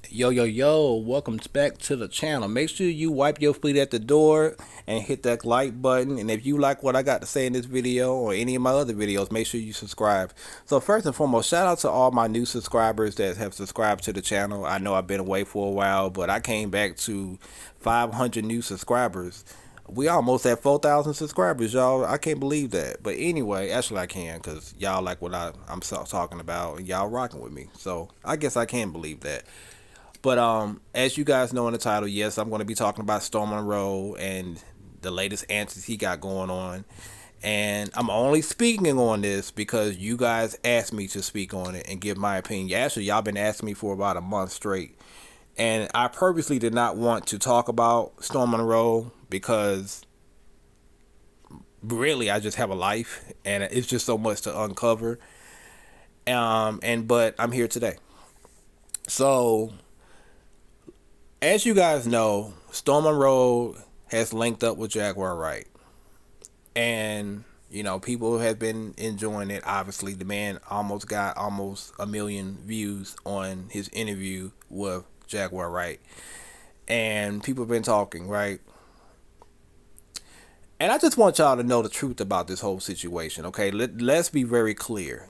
Yo, welcome back to the channel. Make sure you wipe your feet at the door and hit that like button. And if you like what I got to say in this video or any of my other videos, make sure you subscribe. So first and foremost, shout out to all my new subscribers that have subscribed to the channel. I know I've been away for a while, but I came back to 500 new subscribers. We almost at 4,000 subscribers, y'all. I can't believe that. But anyway, actually I can, because y'all like what I'm talking about and y'all rocking with me. So I guess I can believe that. But as you guys know in the title, yes, I'm going to be talking about Storm Monroe and the latest antics he got going on. And I'm only speaking on this because you guys asked me to speak on it and give my opinion. Actually, y'all been asking me for about a month straight. And I purposely did not want to talk about Storm Monroe because really I just have a life and it's just so much to uncover. But I'm here today. So as you guys know, Storm Monroe has linked up with Jaguar Wright. And, people have been enjoying it. Obviously, the man almost got almost a million views on his interview with Jaguar Wright. And people have been talking, right? And I just want y'all to know the truth about this whole situation, okay? Let's be very clear.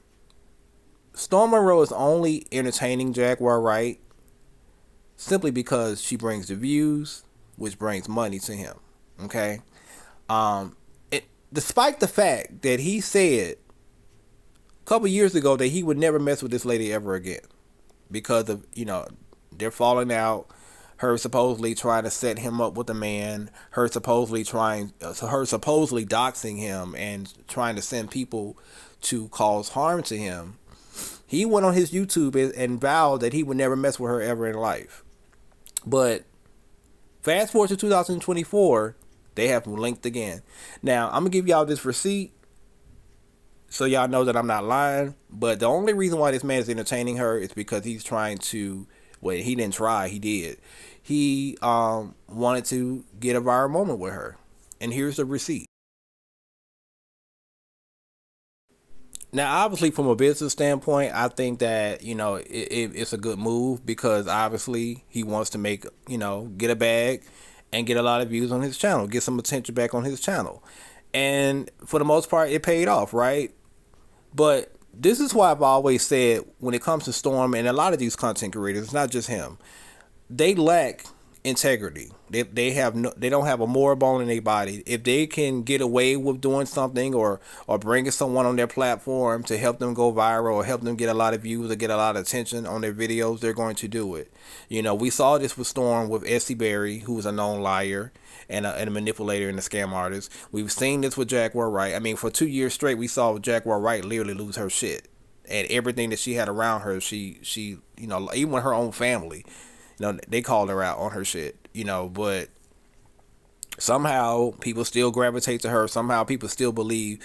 Storm Monroe is only entertaining Jaguar Wright simply because she brings the views, which brings money to him. Okay, despite the fact that he said a couple years ago that he would never mess with this lady ever again because of they're falling out. Her supposedly trying to set him up with a man. Her supposedly doxing him and trying to send people to cause harm to him. He went on his YouTube and vowed that he would never mess with her ever in life. But fast forward to 2024, they have linked again. Now, I'm going to give y'all this receipt so y'all know that I'm not lying. But the only reason why this man is entertaining her is because he's trying to, well, he didn't try, he did. He wanted to get a viral moment with her. And here's the receipt. Now, obviously, from a business standpoint, I think that it's a good move because obviously he wants to make get a bag and get a lot of views on his channel, get some attention back on his channel, and for the most part, it paid off, right? But this is why I've always said when it comes to Storm and a lot of these content creators, it's not just him, they lack integrity. They don't have a moral bone in their body. If they can get away with doing something or bringing someone on their platform to help them go viral or help them get a lot of views or get a lot of attention on their videos, they're going to do it. We saw this with Storm with Essie Berry, who was a known liar and a manipulator and a scam artist. We've seen this with Jaguar Wright. I mean, for 2 years straight, we saw Jaguar Wright literally lose her shit. And everything that she had around her, she even with her own family, they called her out on her shit, but somehow people still gravitate to her. Somehow people still believe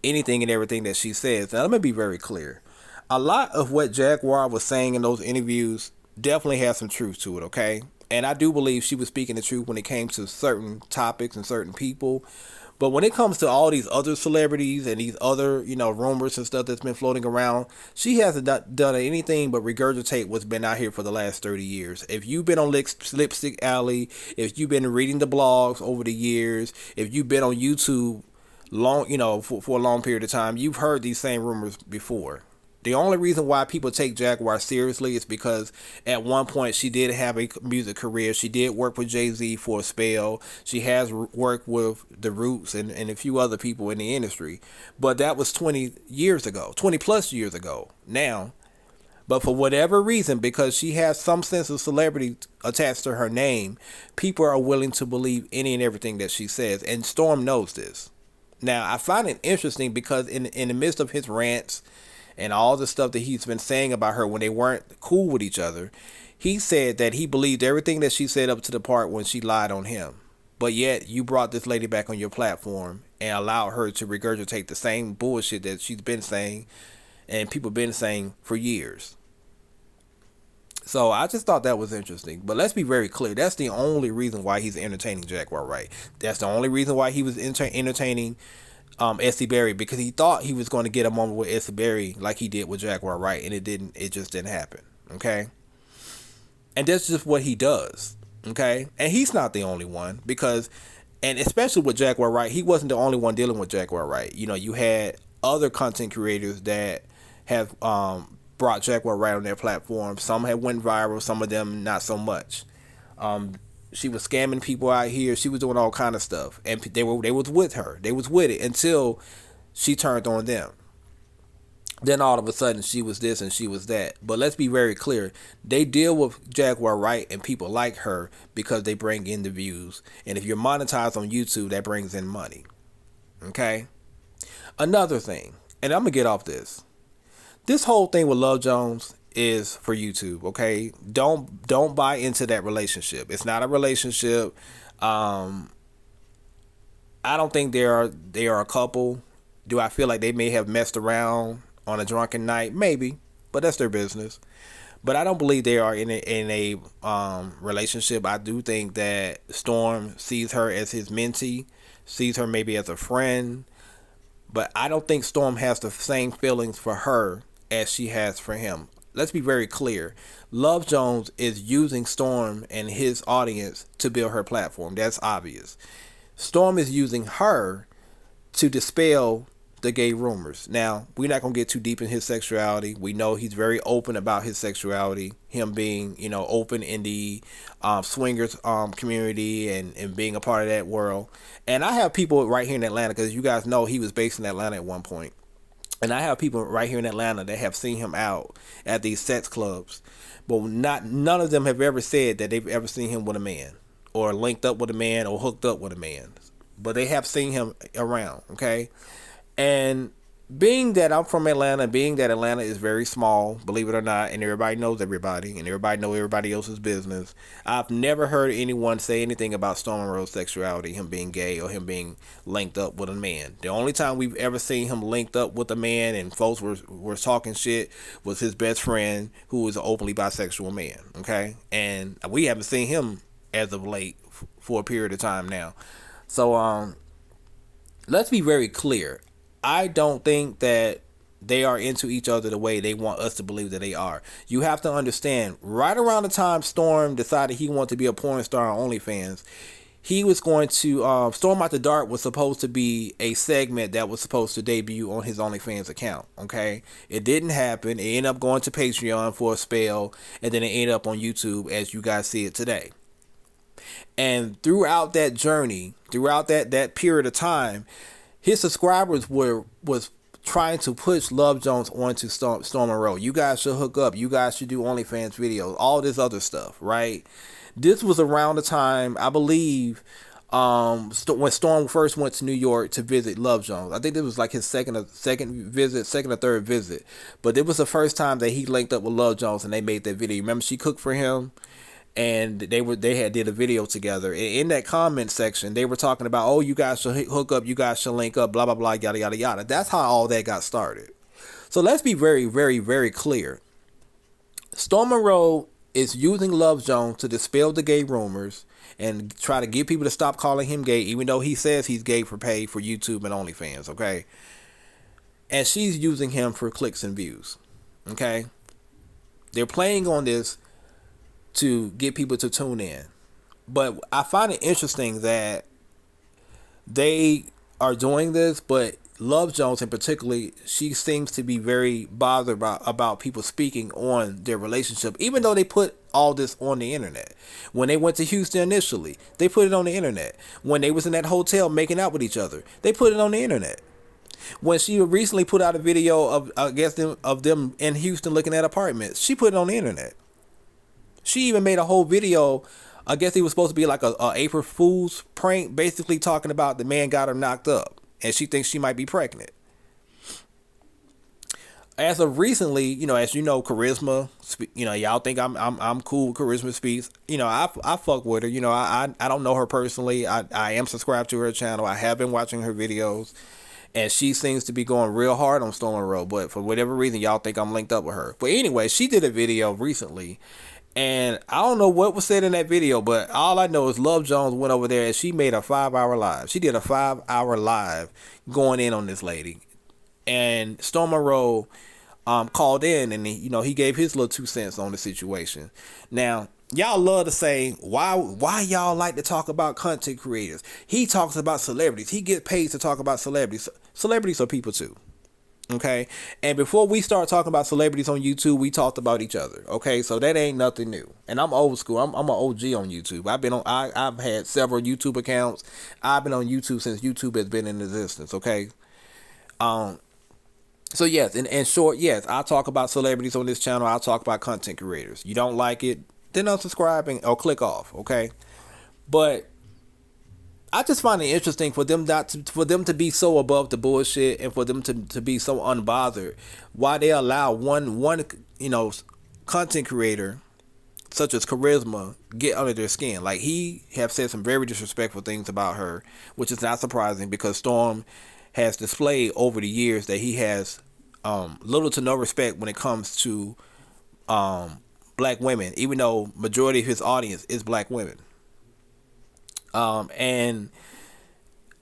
anything and everything that she says. Now, let me be very clear. A lot of what Jaguar was saying in those interviews definitely has some truth to it, okay? And I do believe she was speaking the truth when it came to certain topics and certain people. But when it comes to all these other celebrities and these other, rumors and stuff that's been floating around, she hasn't done anything but regurgitate what's been out here for the last 30 years. If you've been on Lipstick Alley, if you've been reading the blogs over the years, if you've been on YouTube long, for a long period of time, you've heard these same rumors before. The only reason why people take Jaguar seriously is because at one point she did have a music career. She did work with Jay-Z for a spell. She has worked with The Roots and a few other people in the industry. But that was 20 years ago, 20 plus years ago now. But for whatever reason, because she has some sense of celebrity attached to her name, people are willing to believe any and everything that she says. And Storm knows this. Now, I find it interesting because in the midst of his rants and all the stuff that he's been saying about her when they weren't cool with each other, he said that he believed everything that she said up to the part when she lied on him. But yet, you brought this lady back on your platform and allowed her to regurgitate the same bullshit that she's been saying and people been saying for years. So I just thought that was interesting. But let's be very clear. That's the only reason why he's entertaining Jaguar Wright. That's the only reason why he was entertaining Essie Berry, because he thought he was going to get a moment with Essie Berry like he did with Jaguar Wright, and it didn't. It just didn't happen. Okay. And that's just what he does. Okay, and he's not the only one, because, and especially with Jaguar Wright, he wasn't the only one dealing with Jaguar Wright. You know, you had other content creators that have brought Jaguar Wright on their platform. Some have went viral, some of them not so much. She was scamming people out here. She was doing all kind of stuff, and they was with her. They was with it until she turned on them. Then all of a sudden she was this and she was that. But let's be very clear. They deal with Jaguar Wright and people like her because they bring in the views. And if you're monetized on YouTube, that brings in money. Okay? Another thing, and I'm going to get off this. This whole thing with Love Jones is for YouTube, okay? Don't buy into that relationship. It's not a relationship. I don't think they are a couple. Do I feel like they may have messed around on a drunken night? Maybe, but that's their business. But I don't believe they are in a relationship. I do think that Storm sees her as his mentee, sees her maybe as a friend, but I don't think Storm has the same feelings for her as she has for him. Let's be very clear. Love Jones is using Storm and his audience to build her platform. That's obvious. Storm is using her to dispel the gay rumors. Now, we're not going to get too deep in his sexuality. We know he's very open about his sexuality, him being, open in the swingers community and being a part of that world. And I have people right here in Atlanta, because you guys know he was based in Atlanta at one point. And I have people right here in Atlanta that have seen him out at these sex clubs. But none of them have ever said that they've ever seen him with a man, or linked up with a man, or hooked up with a man. But they have seen him around, okay? And being that I'm from Atlanta, being that Atlanta is very small, believe it or not, and everybody knows everybody, and everybody knows everybody else's business, I've never heard anyone say anything about Storm Monroe's sexuality, him being gay or him being linked up with a man. The only time we've ever seen him linked up with a man and folks were talking shit was his best friend, who was an openly bisexual man, okay? And we haven't seen him as of late for a period of time now. So, let's be very clear. I don't think that they are into each other the way they want us to believe that they are. You have to understand, right around the time Storm decided he wanted to be a porn star on OnlyFans, he was going to, Storm Out the Dark was supposed to be a segment that was supposed to debut on his OnlyFans account, okay? It didn't happen. It ended up going to Patreon for a spell, and then it ended up on YouTube as you guys see it today. And throughout that journey, throughout that period of time, his subscribers was trying to push Love Jones onto Storm Monroe. You guys should hook up. You guys should do OnlyFans videos. All this other stuff, right? This was around the time, I believe, when Storm first went to New York to visit Love Jones. I think it was like his second or third visit. But it was the first time that he linked up with Love Jones and they made that video. Remember, she cooked for him? And they did a video together. In that comment section, they were talking about, oh, you guys should hook up, you guys should link up, blah blah blah, yada yada yada. That's how all that got started. So let's be very, very, very clear. Storm Monroe is using Love Jones to dispel the gay rumors and try to get people to stop calling him gay, even though he says he's gay for pay for YouTube and OnlyFans, okay? And she's using him for clicks and views, okay? They're playing on this to get people to tune in. But I find it interesting that they are doing this, but Love Jones in particular, she seems to be very bothered about people speaking on their relationship, even though they put all this on the internet. When they went to Houston initially, they put it on the internet. When they was in that hotel making out with each other, they put it on the internet. When she recently put out a video of them in Houston looking at apartments, she put it on the internet. She even made a whole video. I guess it was supposed to be like a April Fool's prank, basically talking about the man got her knocked up, and she thinks she might be pregnant. As of recently, as you know, Charisma, y'all think I'm cool with Charisma Speaks. I fuck with her. I don't know her personally. I am subscribed to her channel. I have been watching her videos, and she seems to be going real hard on Storm Monroe. But for whatever reason, y'all think I'm linked up with her. But anyway, she did a video recently. And I don't know what was said in that video, but all I know is Love Jones went over there and she made a 5-hour live. She did a 5-hour live going in on this lady. And Storm Monroe called in and he gave his little 2 cents on the situation. Now, Y'all love to say why y'all like to talk about content creators. He talks about celebrities. He gets paid to talk about celebrities. Celebrities are people too. Okay, and before we start talking about celebrities on YouTube, we talked about each other. Okay, so that ain't nothing new. And I'm old school. I'm an OG on YouTube. I've had several YouTube accounts. I've been on YouTube since YouTube has been in existence. Okay, um, so yes, in short, yes, I talk about celebrities on this channel. I talk about content creators. You don't like it, then unsubscribe or click off. Okay, but I just find it interesting for them for them to be so above the bullshit and for them to be so unbothered. Why they allow one content creator such as Charisma get under their skin. Like, he have said some very disrespectful things about her, which is not surprising because Storm has displayed over the years that he has little to no respect when it comes to black women, even though majority of his audience is black women. And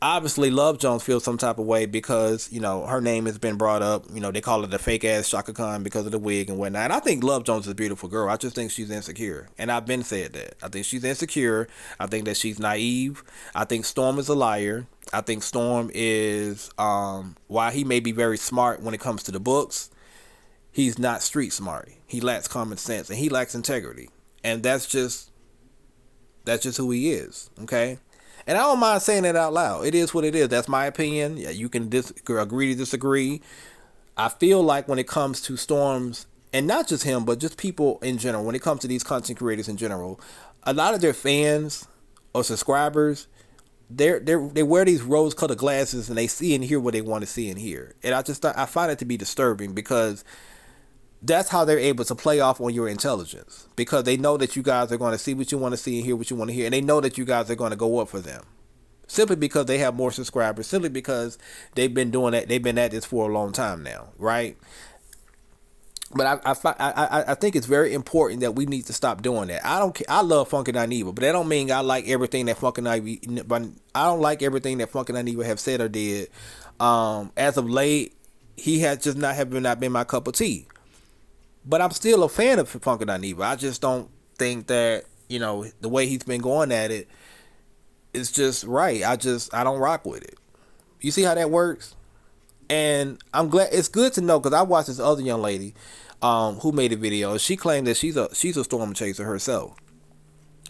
obviously Love Jones feels some type of way because, her name has been brought up. They call it a fake ass Shaka Khan because of the wig and whatnot. And I think Love Jones is a beautiful girl. I just think she's insecure. And I've been said that. I think she's insecure. I think that she's naive. I think Storm is a liar. I think Storm is, while he may be very smart when it comes to the books, he's not street smart. He lacks common sense and he lacks integrity. And that's just who he is. Okay. And I don't mind saying it out loud. It is what it is. That's my opinion. Yeah, you can agree to disagree. I feel like when it comes to Storms, and not just him, but just people in general, when it comes to these content creators in general, a lot of their fans or subscribers, they wear these rose-colored glasses and they see and hear what they want to see and hear. And I find it to be disturbing because that's how they're able to play off on your intelligence, because they know that you guys are going to see what you want to see and hear what you want to hear, and they know that you guys are going to go up for them simply because they have more subscribers, simply because they've been doing that, they've been at this for a long time now, right? But I think it's very important that we need to stop doing that. I don't care. I love Funky Dineva, but that don't mean I like everything that Funky Dineva. But I don't like everything that Funky Dineva have said or did. As of late, he has just not been my cup of tea. But I'm still a fan of Funky Dineva. I just don't think that, the way he's been going at it is just right. I don't rock with it. You see how that works? And I'm glad, it's good to know, because I watched this other young lady who made a video. She claimed that she's a storm chaser herself.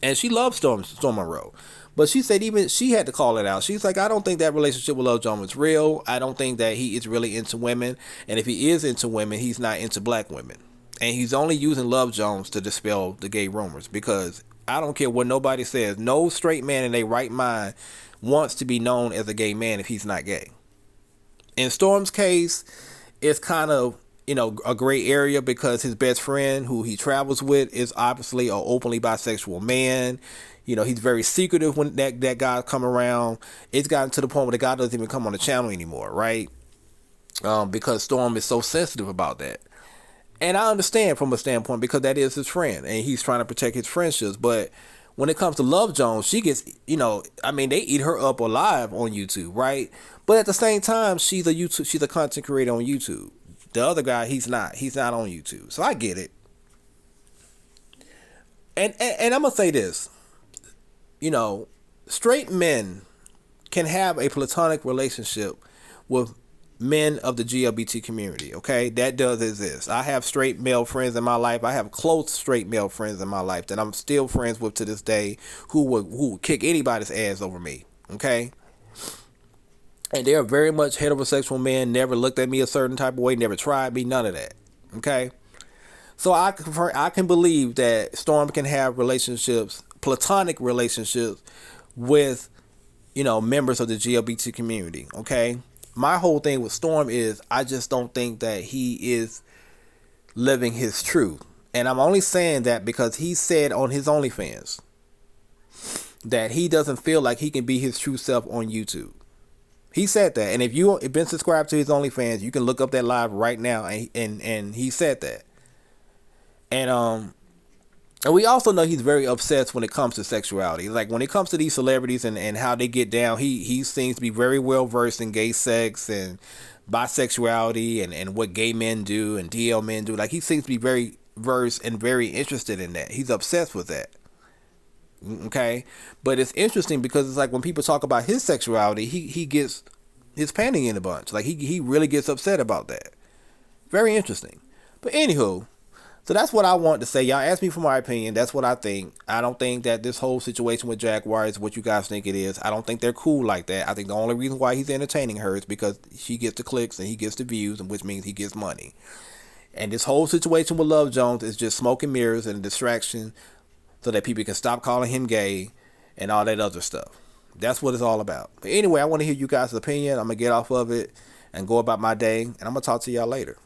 And she loves Storm Monroe. But she said even she had to call it out. She's like, I don't think that relationship with Love Jones is real. I don't think that he is really into women. And if he is into women, he's not into black women. And he's only using Love Jones to dispel the gay rumors, because I don't care what nobody says. No straight man in their right mind wants to be known as a gay man if he's not gay. In Storm's case, it's kind of, a gray area because his best friend who he travels with is obviously an openly bisexual man. He's very secretive when that guy come around. It's gotten to the point where the guy doesn't even come on the channel anymore, right? Because Storm is so sensitive about that. And I understand from a standpoint because that is his friend and he's trying to protect his friendships. But when it comes to Love Jones, she gets, they eat her up alive on YouTube, right? But at the same time, she's a content creator on YouTube. The other guy, he's not on YouTube. So I get it. And I'm going to say this, straight men can have a platonic relationship with men of the GLBT community, okay? That does exist. I have straight male friends in my life. I have close straight male friends in my life that I'm still friends with to this day who would kick anybody's ass over me, okay? And they're very much heterosexual men, never looked at me a certain type of way, never tried me, none of that, okay? So I can believe that Storm can have relationships, platonic relationships with, members of the GLBT community, okay? My whole thing with Storm is I just don't think that he is living his truth. And I'm only saying that because he said on his OnlyFans that he doesn't feel like he can be his true self on YouTube. He said that. And if you've been subscribed to his OnlyFans, you can look up that live right now. And he said that. And we also know he's very obsessed when it comes to sexuality. Like when it comes to these celebrities and how they get down, he seems to be very well versed in gay sex and bisexuality and what gay men do and DL men do. Like he seems to be very versed and very interested in that. He's obsessed with that. Okay, but it's interesting because it's like when people talk about his sexuality, he gets his panty in a bunch. Like he really gets upset about that. Very interesting. But anywho, so that's what I want to say. Y'all asked me for my opinion. That's what I think. I don't think that this whole situation with Jaguar is what you guys think it is. I don't think they're cool like that. I think the only reason why he's entertaining her is because she gets the clicks and he gets the views, and which means he gets money. And this whole situation with Love Jones is just smoke and mirrors and a distraction so that people can stop calling him gay and all that other stuff. That's what it's all about. But anyway, I want to hear you guys' opinion. I'm going to get off of it and go about my day, and I'm going to talk to y'all later.